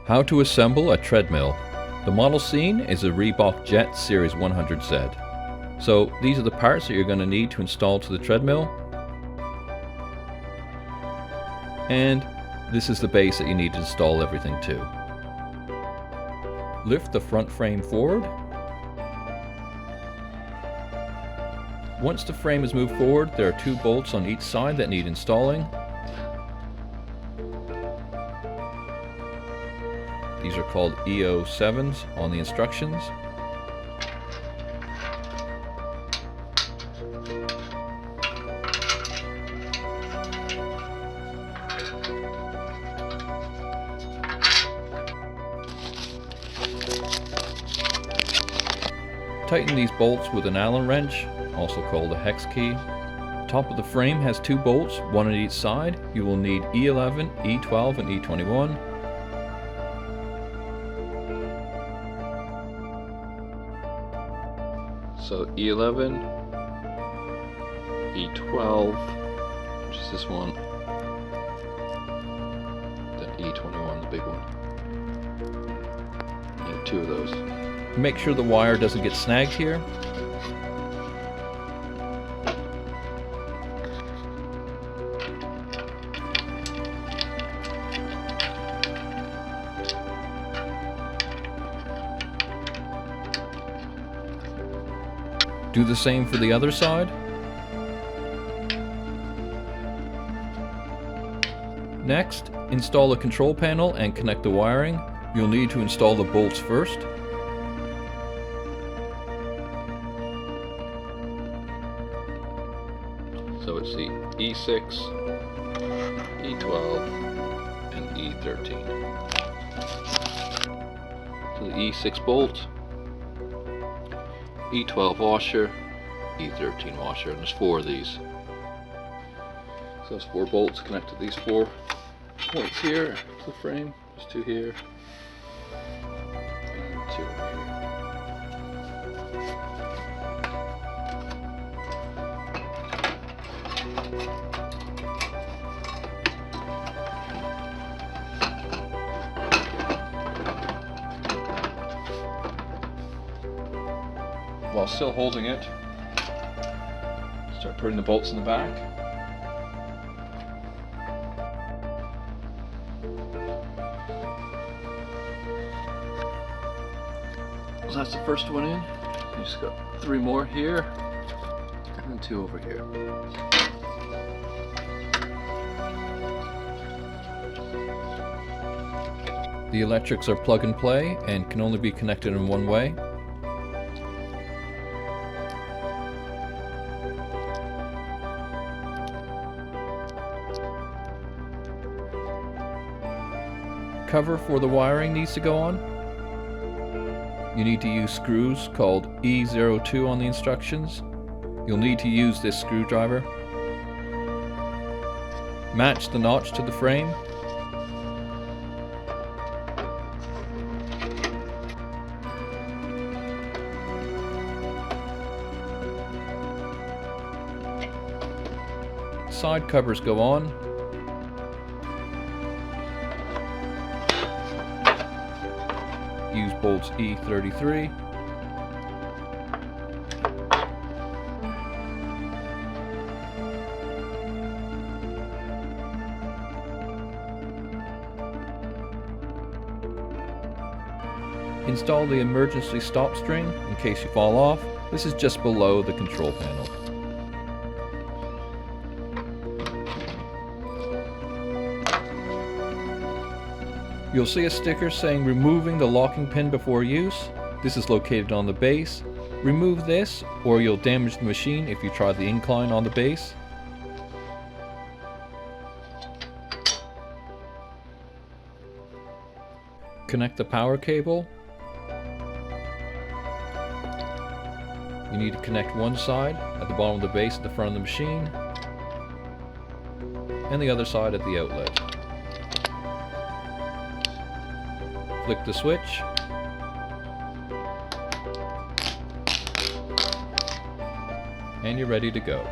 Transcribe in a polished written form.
How to assemble a treadmill. The model seen is a Reebok Jet Series 100Z. So these are the parts that you're going to need to install to the treadmill. And this is the base that you need to install everything to. Lift the front frame forward. Once the frame is moved forward, there are 2 bolts on each side that need installing. These are called EO7s on the instructions. Tighten these bolts with an Allen wrench, also called a hex key. Top of the frame has 2 bolts, one on each side. You will need E11, E12, and E21. So E11, E12, which is this one, then E21, the big one. Yeah, 2 of those. Make sure the wire doesn't get snagged here. Do the same for the other side. Next, install the control panel and connect the wiring. You'll need to install the bolts first. So it's the E6, E12, and E13. So the E6 bolt, E12 washer, E13 washer, and there's 4 of these. So there's 4 bolts connected to these 4 points here to the frame. There's 2 here, and 2 over here. While still holding it, start putting the bolts in the back. So that's the first one in. You just got 3 more here, and then 2 over here. The electrics are plug and play and can only be connected in one way. Cover for the wiring needs to go on. You need to use screws called E02 on the instructions. You'll need to use this screwdriver. Match the notch to the frame. Side covers go on. Use bolts E33. Install the emergency stop string in case you fall off. This is just below the control panel. You'll see a sticker saying removing the locking pin before use. This is located on the base. Remove this or you'll damage the machine if you try the incline on the base. Connect the power cable. You need to connect one side at the bottom of the base at the front of the machine and the other side at the outlet. Flick the switch. And you're ready to go.